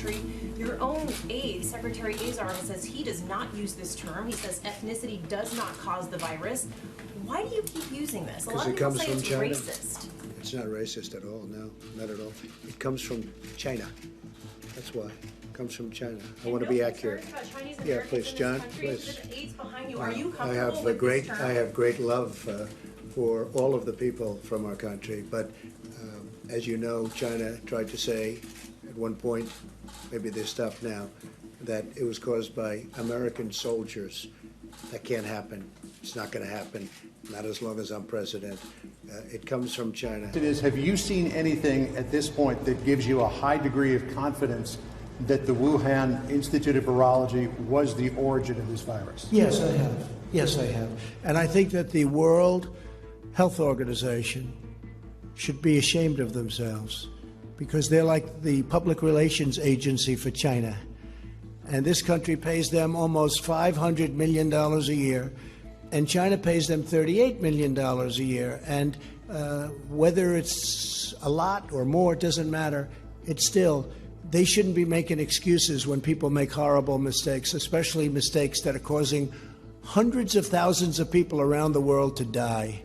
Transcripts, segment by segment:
country. Your own aide, Secretary Azar, says he does not use this term. He says ethnicity does not cause the virus. Why do you keep using this? A lot of people say it's racist. It's not racist at all, no, not at all. It comes from China. That's why. It comes from China. I want to be accurate. Yeah, please, John, please. I have great love for all of the people from our country, but as you know, China tried to say at one point, maybe they stopped now, that it was caused by American soldiers. That can't happen. It's not going to happen, not as long as I'm president. It comes from China. Have you seen anything at this point that gives you a high degree of confidence that the Wuhan Institute of Virology was the origin of this virus? Yes, I have. Yes, I have. And I think that the World Health Organization should be ashamed of themselves because they're like the public relations agency for China. And this country pays them almost $500 million a year, and China pays them $38 million a year. And whether it's a lot or more, it doesn't matter. It's still, they shouldn't be making excuses when people make horrible mistakes, especially mistakes that are causing hundreds of thousands of people around the world to die.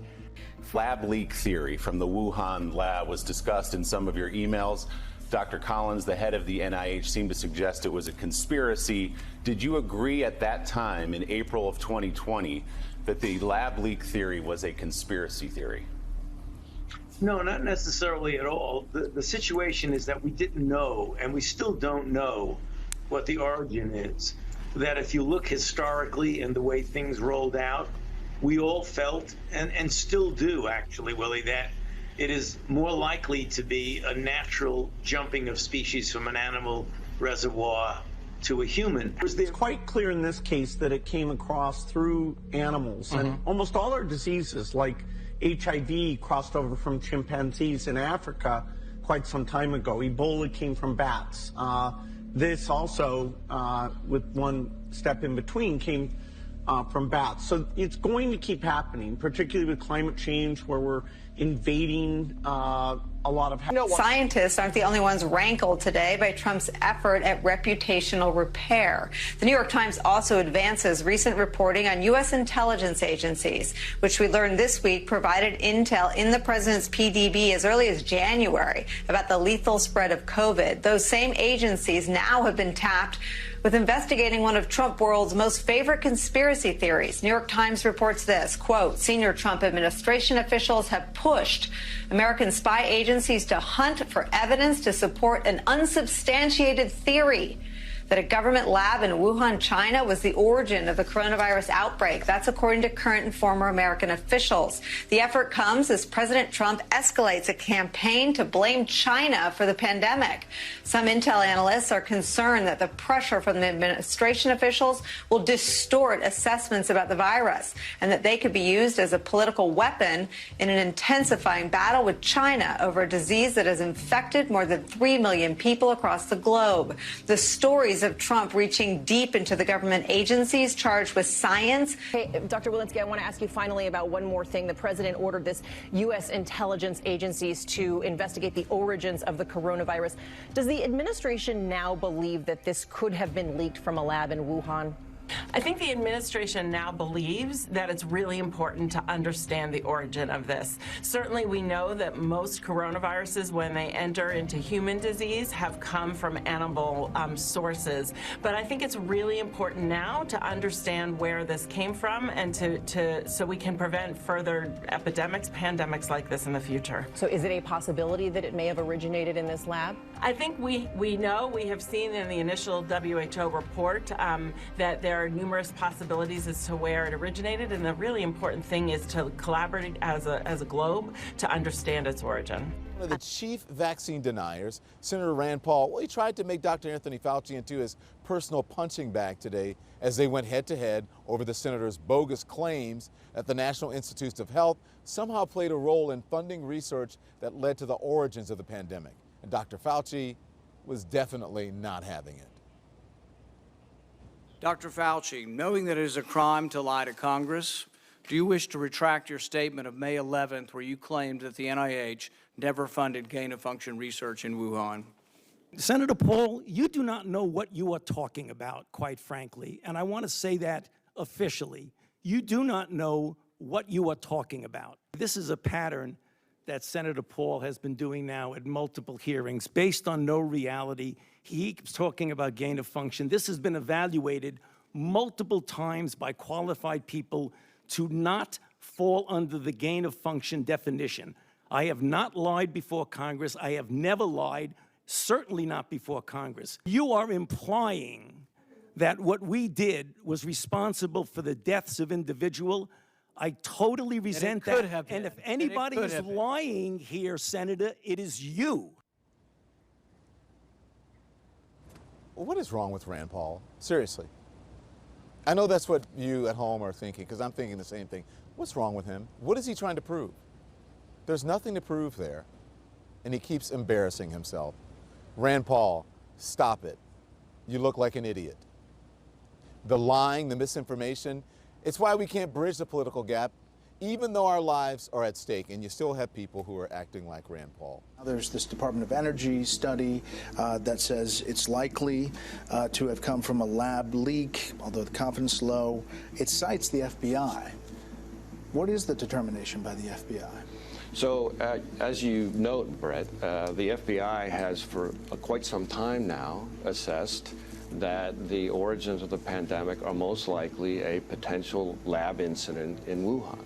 Lab leak theory from the Wuhan lab was discussed in some of your emails. Dr. Collins, the head of the NIH, seemed to suggest it was a conspiracy. Did you agree at that time, in April of 2020, that the lab leak theory was a conspiracy theory? No, not necessarily at all. The situation is that we didn't know, and we still don't know, what the origin is. That if you look historically and the way things rolled out, we all felt, and still do actually, Willie, that it is more likely to be a natural jumping of species from an animal reservoir to a human. It's quite clear in this case that it came across through animals, and almost all our diseases, like HIV, crossed over from chimpanzees in Africa quite some time ago. Ebola came from bats. This also, with one step in between, came from bats. So it's going to keep happening, particularly with climate change, where we're invading a lot of... Scientists aren't the only ones rankled today by Trump's effort at reputational repair. The New York Times also advances recent reporting on U.S. intelligence agencies, which we learned this week provided intel in the president's PDB as early as January about the lethal spread of COVID. Those same agencies now have been tapped with investigating one of Trump world's most favorite conspiracy theories. New York Times reports this, quote, senior Trump administration officials have pushed American spy agencies to hunt for evidence to support an unsubstantiated theory that a government lab in Wuhan, China, was the origin of the coronavirus outbreak. That's according to current and former American officials. The effort comes as President Trump escalates a campaign to blame China for the pandemic. Some intel analysts are concerned that the pressure from the administration officials will distort assessments about the virus and that they could be used as a political weapon in an intensifying battle with China over a disease that has infected more than 3 million people across the globe. The stories of Trump reaching deep into the government agencies charged with science. Hey, Dr. Walensky, I want to ask you finally about one more thing. The president ordered this U.S. intelligence agencies to investigate the origins of the coronavirus. Does the administration now believe that this could have been leaked from a lab in Wuhan? I think the administration now believes that it's really important to understand the origin of this. Certainly, we know that most coronaviruses, when they enter into human disease, have come from animal sources. But I think it's really important now to understand where this came from and so we can prevent further epidemics, pandemics like this in the future. So is it a possibility that it may have originated in this lab? I think we have seen in the initial WHO report that there are numerous possibilities as to where it originated, and the really important thing is to collaborate as a globe to understand its origin. One of the chief vaccine deniers, Senator Rand Paul, well, he tried to make Dr. Anthony Fauci into his personal punching bag today as they went head-to-head over the senator's bogus claims that the National Institutes of Health somehow played a role in funding research that led to the origins of the pandemic. And Dr. Fauci was definitely not having it. Dr. Fauci, knowing that it is a crime to lie to Congress, do you wish to retract your statement of May 11th where you claimed that the NIH never funded gain-of-function research in Wuhan? Senator Paul, you do not know what you are talking about, quite frankly, and I want to say that officially. You do not know what you are talking about. This is a pattern that Senator Paul has been doing now at multiple hearings based on no reality. He keeps talking about gain of function. This has been evaluated multiple times by qualified people to not fall under the gain of function definition. I have not lied before Congress. I have never lied, certainly not before Congress. You are implying that what we did was responsible for the deaths of individuals. I totally resent that. And if anybody is lying here, Senator, it is you. What is wrong with Rand Paul? Seriously. I know that's what you at home are thinking, because I'm thinking the same thing. What's wrong with him? What is he trying to prove? There's nothing to prove there, and he keeps embarrassing himself. Rand Paul, stop it. You look like an idiot. The lying, the misinformation, it's why we can't bridge the political gap, even though our lives are at stake, and you still have people who are acting like Rand Paul. There's this Department of Energy study that says it's likely to have come from a lab leak, although the confidence is low. It cites the FBI. What is the determination by the FBI? So, as you note, Brett, the FBI has for quite some time now assessed that the origins of the pandemic are most likely a potential lab incident in Wuhan.